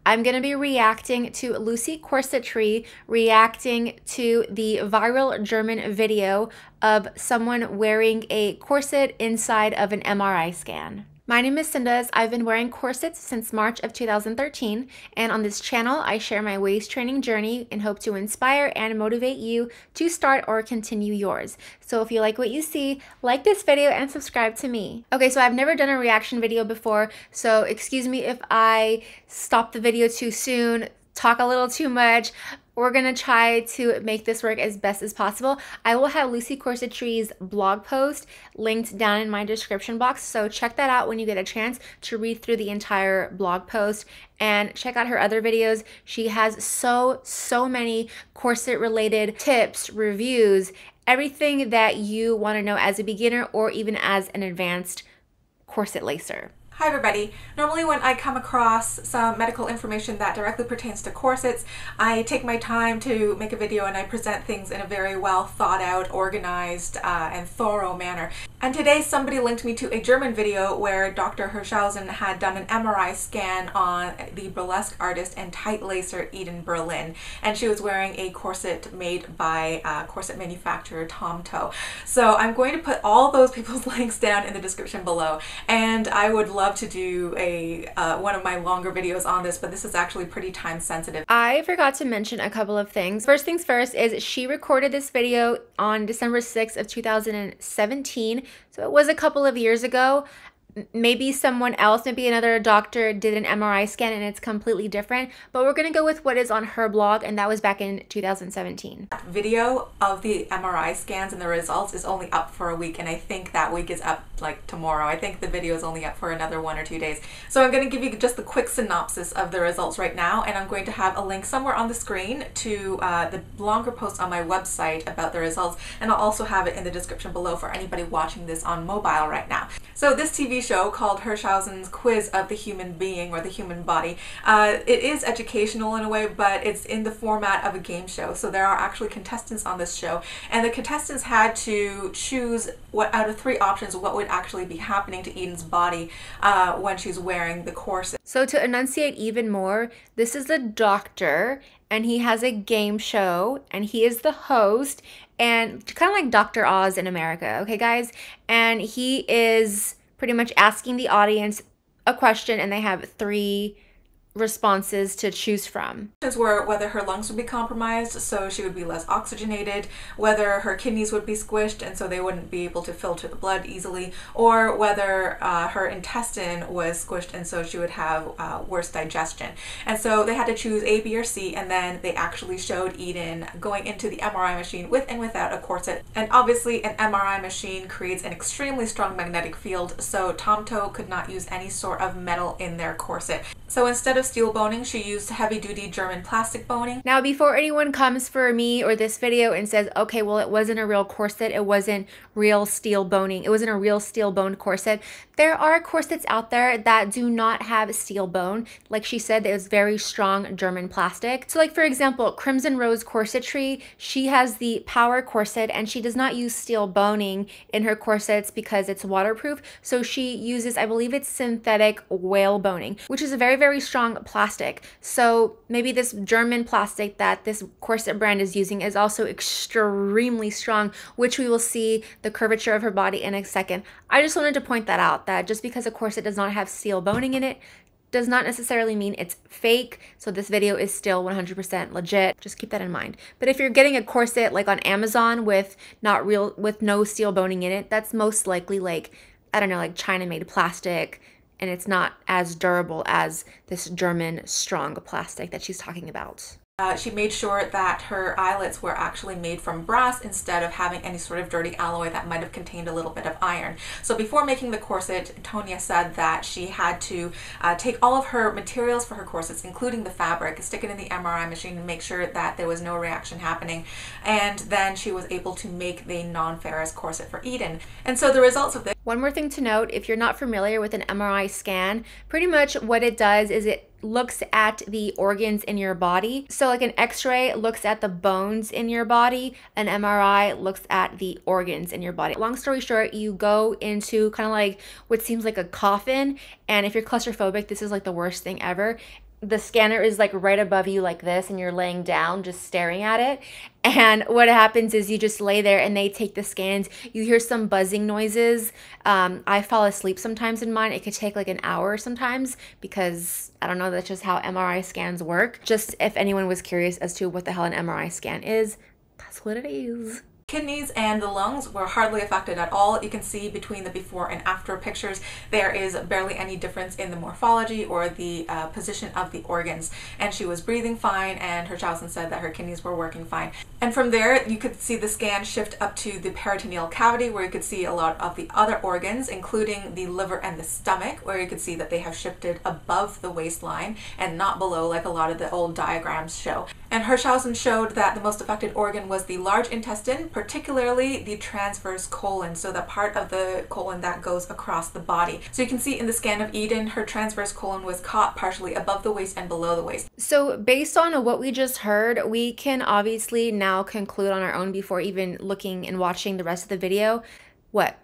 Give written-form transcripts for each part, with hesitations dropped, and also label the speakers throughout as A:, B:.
A: I'm going to be reacting to Lucy Corsetry reacting to the viral German video of someone wearing a corset inside of an MRI scan. My name is Cindas. I've been wearing corsets since March of 2013, and on this channel, I share my waist training journey and hope to inspire and motivate you to start or continue yours. So if you like what you see, like this video and subscribe to me. Okay, so I've never done a reaction video before, so excuse me if I stop the video too soon, talk a little too much. We're gonna try to make this work as best as possible. I will have Lucy Corsetry's blog post linked down in my description box, so check that out when you get a chance to read through the entire blog post and check out her other videos. She has so many corset related tips, reviews, everything that you wanna know as a beginner or even as an advanced corset lacer.
B: Hi everybody. Normally when I come across some medical information that directly pertains to corsets, I take my time to make a video and I present things in a very well thought out, organized, and thorough manner. And today somebody linked me to a German video where Dr. Hirschhausen had done an MRI scan on the burlesque artist and tight lacer Eden Berlin, and she was wearing a corset made by corset manufacturer Tomtow. So I'm going to put all those people's links down in the description below, and I would love to do a one of my longer videos on this, but this is actually pretty time sensitive.
A: I forgot to mention a couple of things. First things first is she recorded this video on December 6th of 2017, so it was a couple of years ago. Maybe someone else, maybe another doctor did an MRI scan and it's completely different, but we're gonna go with what is on her blog, and that was back in 2017.
B: Video of the MRI scans and the results is only up for a week, and I think that week is up like tomorrow. I think the video is only up for another 1 or 2 days. So I'm going to give you just the quick synopsis of the results right now, and I'm going to have a link somewhere on the screen to the longer post on my website about the results, and I'll also have it in the description below for anybody watching this on mobile right now. So this TV show called Hirschhausen's Quiz of the Human Being or the Human Body, it is educational in a way, but it's in the format of a game show. So there are actually contestants on this show, and the contestants had to choose what out of 3 options what would actually be happening to Eden's body when she's wearing the corset.
A: So to enunciate even more, this is a doctor and he has a game show and he is the host, and kind of like Dr. Oz in America, okay guys? And he is pretty much asking the audience a question and they have 3 responses to choose from.
B: Were whether her lungs would be compromised, so she would be less oxygenated, whether her kidneys would be squished and so they wouldn't be able to filter the blood easily, or whether her intestine was squished and so she would have worse digestion. And so they had to choose A, B, or C, and then they actually showed Eden going into the MRI machine with and without a corset. And obviously an MRI machine creates an extremely strong magnetic field, so Tomtow could not use any sort of metal in their corset. So instead of steel boning, she used heavy-duty German plastic boning.
A: Now, before anyone comes for me or this video and says, okay, well, it wasn't a real corset, it wasn't real steel boning, it wasn't a real steel boned corset, there are corsets out there that do not have steel bone. Like she said, it was very strong German plastic. So like, for example, Crimson Rose Corsetry, she has the power corset and she does not use steel boning in her corsets because it's waterproof. So she uses, I believe it's synthetic whale boning, which is a very strong plastic. So maybe this German plastic that this corset brand is using is also extremely strong, which we will see the curvature of her body in a second. I just wanted to point that out, that just because a corset does not have steel boning in it does not necessarily mean it's fake. So this video is still 100% legit. Just keep that in mind. But if you're getting a corset like on Amazon with no steel boning in it, that's most likely like, I don't know, like China made plastic, and it's not as durable as this German strong plastic that she's talking about.
B: She made sure that her eyelets were actually made from brass instead of having any sort of dirty alloy that might have contained a little bit of iron. So before making the corset, Tonya said that she had to take all of her materials for her corsets, including the fabric, stick it in the MRI machine and make sure that there was no reaction happening. And then she was able to make the non-ferrous corset for Eden. And so the results of this.
A: One more thing to note, if you're not familiar with an MRI scan, pretty much what it does is it looks at the organs in your body. So like an x-ray looks at the bones in your body, an MRI looks at the organs in your body. Long story short, you go into kind of like what seems like a coffin, and if you're claustrophobic, this is like the worst thing ever. the scanner is like right above you like this, and you're laying down just staring at it. And what happens is you just lay there and they take the scans. You hear some buzzing noises. I fall asleep sometimes in mine. It could take like an hour sometimes because I don't know, that's just how MRI scans work. Just if anyone was curious as to what the hell an MRI scan is, that's what it is.
B: Kidneys and the lungs were hardly affected at all. You can see between the before and after pictures, there is barely any difference in the morphology or the position of the organs. And she was breathing fine, and Hirschhausen said that her kidneys were working fine. And from there, you could see the scan shift up to the peritoneal cavity, where you could see a lot of the other organs, including the liver and the stomach, where you could see that they have shifted above the waistline and not below like a lot of the old diagrams show. And Hirschhausen showed that the most affected organ was the large intestine, particularly the transverse colon, so the part of the colon that goes across the body. So you can see in the scan of Eden, her transverse colon was caught partially above the waist and below the waist.
A: So based on what we just heard, we can obviously now conclude on our own before even looking and watching the rest of the video. What?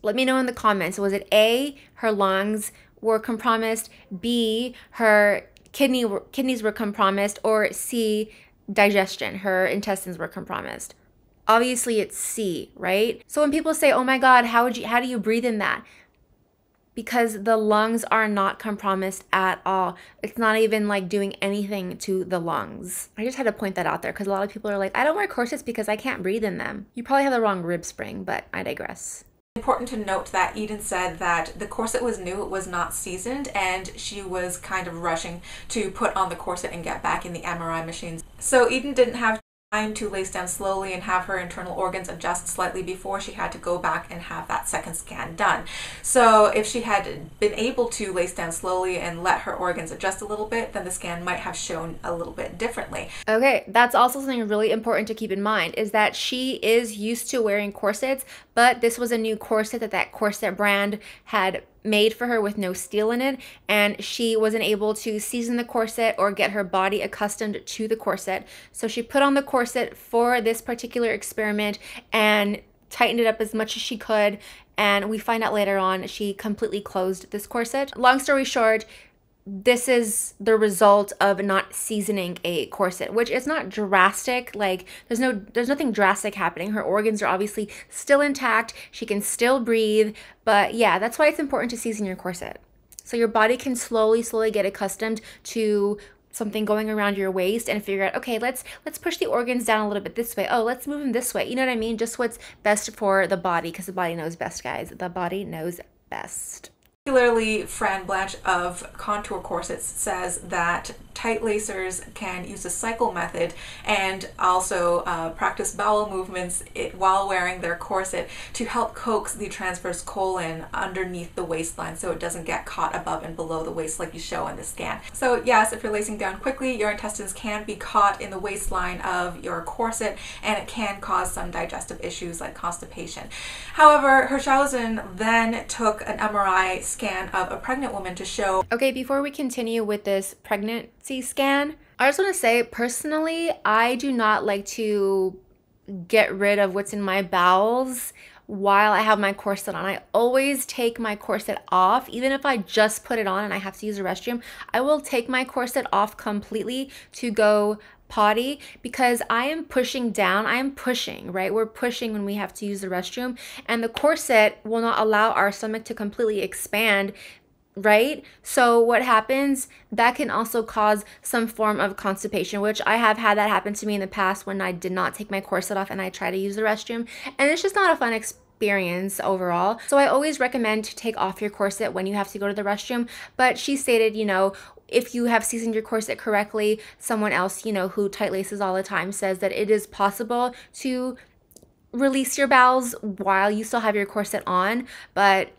A: Let me know in the comments. Was it A, her lungs were compromised, B, her kidneys were compromised, or C, digestion, her intestines were compromised? Obviously it's C, right? So when people say, oh my God, how do you breathe in that? Because the lungs are not compromised at all. It's not even like doing anything to the lungs. I just had to point that out there because a lot of people are like, I don't wear corsets because I can't breathe in them. You probably have the wrong rib spring, but I digress.
B: Important to note that Eden said that the corset was new, it was not seasoned, and she was kind of rushing to put on the corset and get back in the MRI machines. So Eden didn't have time to lace down slowly and have her internal organs adjust slightly before she had to go back and have that second scan done. So if she had been able to lace down slowly and let her organs adjust a little bit, then the scan might have shown a little bit differently.
A: Okay, that's also something really important to keep in mind, is that she is used to wearing corsets, but this was a new corset that corset brand had made for her with no steel in it, and she wasn't able to season the corset or get her body accustomed to the corset. So she put on the corset for this particular experiment and tightened it up as much as she could, and we find out later on she completely closed this corset. Long story short, this is the result of not seasoning a corset, which is not drastic. Like there's nothing drastic happening. Her organs are obviously still intact. She can still breathe, but yeah, that's why it's important to season your corset. So your body can slowly get accustomed to something going around your waist and figure out, okay, let's push the organs down a little bit this way. Oh, let's move them this way. You know what I mean? Just what's best for the body, because the body knows best, guys. The body knows best.
B: Particularly Fran Blanche of Contour Corsets says that tight lacers can use the cycle method and also practice bowel movements while wearing their corset to help coax the transverse colon underneath the waistline so it doesn't get caught above and below the waist like you show in the scan. So yes, if you're lacing down quickly, your intestines can be caught in the waistline of your corset and it can cause some digestive issues like constipation. However, Hirschhausen then took an MRI scan of a pregnant woman to show.
A: Okay, before we continue with this pregnancy scan, I just want to say, personally, I do not like to get rid of what's in my bowels while I have my corset on. I always take my corset off. Even if I just put it on and I have to use the restroom, I will take my corset off completely to go potty, because I am pushing down. I am pushing, right? We're pushing when we have to use the restroom, and the corset will not allow our stomach to completely expand, right? So what happens, that can also cause some form of constipation, which I have had that happen to me in the past when I did not take my corset off and I try to use the restroom, and it's just not a fun experience overall. So I always recommend to take off your corset when you have to go to the restroom. But she stated, you know, if you have seasoned your corset correctly, someone else, you know, who tight laces all the time, says that it is possible to release your bowels while you still have your corset on. But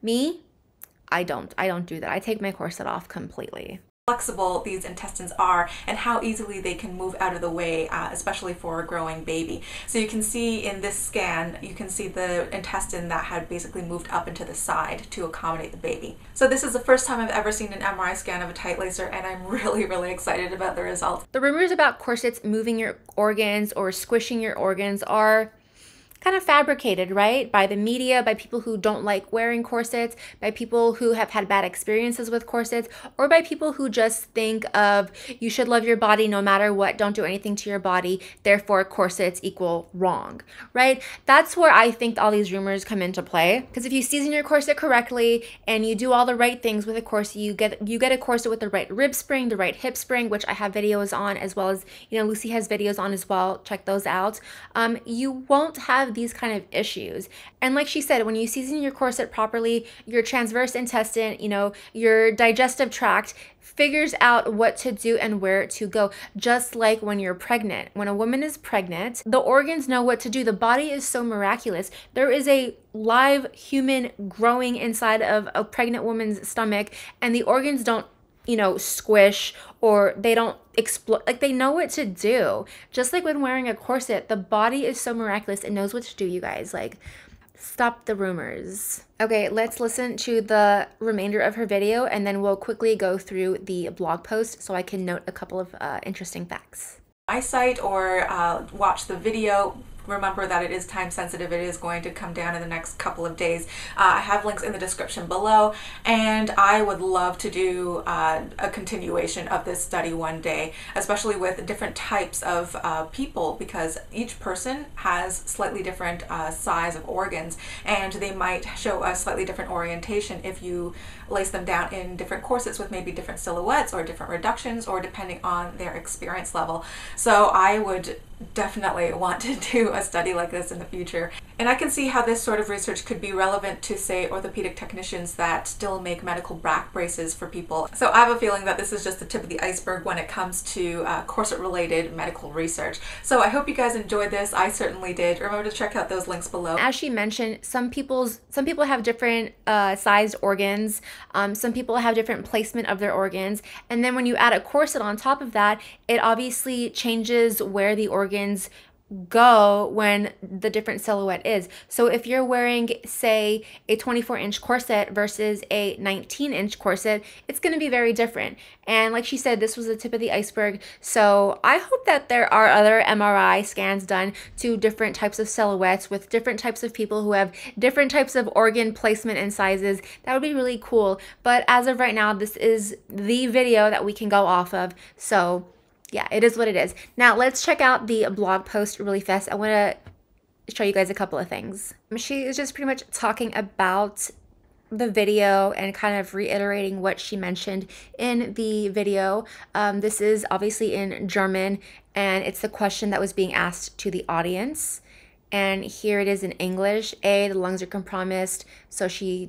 A: me, I don't do that. I take my corset off completely.
B: Flexible these intestines are and how easily they can move out of the way, especially for a growing baby. So you can see in this scan, you can see the intestine that had basically moved up into the side to accommodate the baby. So this is the first time I've ever seen an MRI scan of a tight lacer, and I'm really excited about the results.
A: The rumors about corsets moving your organs or squishing your organs are kind of fabricated, right? By the media, by people who don't like wearing corsets, by people who have had bad experiences with corsets, or by people who just think of you should love your body no matter what, don't do anything to your body, therefore corsets equal wrong, right? That's where I think all these rumors come into play. Because if you season your corset correctly and you do all the right things with a corset, you get a corset with the right rib spring, the right hip spring, which I have videos on, as well as, you know, Lucy has videos on as well. Check those out. You won't have these kind of issues. And like she said, when you season your corset properly, your transverse intestine, you know, your digestive tract figures out what to do and where to go. Just like when you're pregnant. When a woman is pregnant, the organs know what to do. The body is so miraculous. There is a live human growing inside of a pregnant woman's stomach, and the organs don't, you know, squish, or they don't explode. Like, they know what to do. Just like when wearing a corset, the body is so miraculous. It knows what to do, you guys. Like, stop the rumors. Okay, let's listen to the remainder of her video, and then we'll quickly go through the blog post so I can note a couple of interesting facts.
B: My site or watch the video. Remember that it is time sensitive. It is going to come down in the next couple of days. I have links in the description below, and I would love to do a continuation of this study one day, especially with different types of people, because each person has slightly different size of organs, and they might show a slightly different orientation if you lace them down in different corsets with maybe different silhouettes or different reductions, or depending on their experience level. So I would definitely want to do a study like this in the future. And I can see how this sort of research could be relevant to, say, orthopedic technicians that still make medical back braces for people. So I have a feeling that this is just the tip of the iceberg when it comes to corset-related medical research. So I hope you guys enjoyed this. I certainly did. Remember to check out those links below.
A: As she mentioned, some people have different sized organs. Some people have different placement of their organs. And then when you add a corset on top of that, it obviously changes where the organs go when the different silhouette is. So if you're wearing, say, a 24-inch corset versus a 19-inch corset, it's going to be very different. And like she said, this was the tip of the iceberg. So I hope that there are other MRI scans done to different types of silhouettes with different types of people who have different types of organ placement and sizes. That would be really cool. But as of right now, this is the video that we can go off of. So yeah, it is what it is. Now let's check out the blog post really fast. I want to show you guys a couple of things. She is just pretty much talking about the video and kind of reiterating what she mentioned in the video. This is obviously in German, and it's the question that was being asked to the audience. And here it is in English. A, the lungs are compromised, so she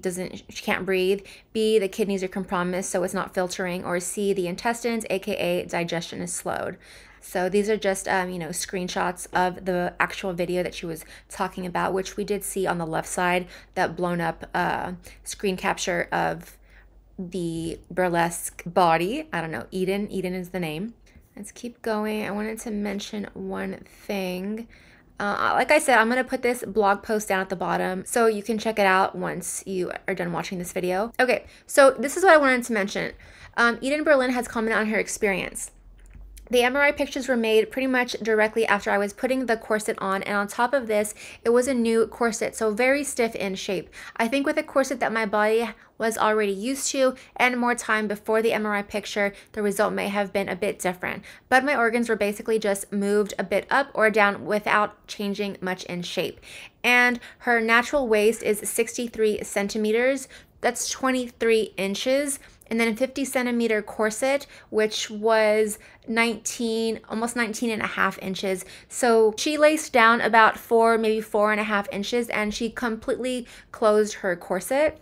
A: can't breathe. B, the kidneys are compromised, so it's not filtering. Or C, the intestines, aka digestion, is slowed. So these are just, you know, screenshots of the actual video that she was talking about, which we did see on the left side, that blown up screen capture of the burlesque body. I don't know, Eden is the name. Let's keep going. I wanted to mention one thing. Like I said, I'm going to put this blog post down at the bottom so you can check it out once you are done watching this video. Okay, so this is what I wanted to mention. Eden Berlin has commented on her experience. The MRI pictures were made pretty much directly after I was putting the corset on, and on top of this, it was a new corset, so very stiff in shape. I think with a corset that my body was already used to and more time before the MRI picture, the result may have been a bit different. But my organs were basically just moved a bit up or down without changing much in shape. And her natural waist is 63 centimeters. That's 23 inches. And then a 50 centimeter corset, which was almost 19 and a half inches. So she laced down about 4, maybe 4.5 inches, and she completely closed her corset.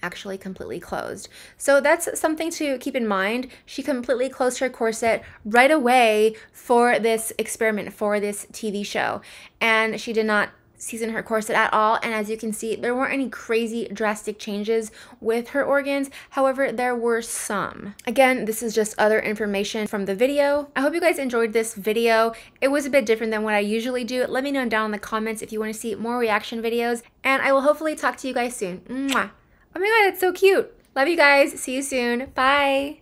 A: Actually completely closed. So that's something to keep in mind. She completely closed her corset right away for this experiment, for this TV show. And she did not season her corset at all, and as you can see, there weren't any crazy drastic changes with her organs. However, there were some. Again, this is just other information from the video. I hope you guys enjoyed this video. It was a bit different than what I usually do. Let me know down in the comments if you want to see more reaction videos, and I will hopefully talk to you guys soon. Mwah. Oh my god, it's so cute. Love you guys. See you soon. Bye.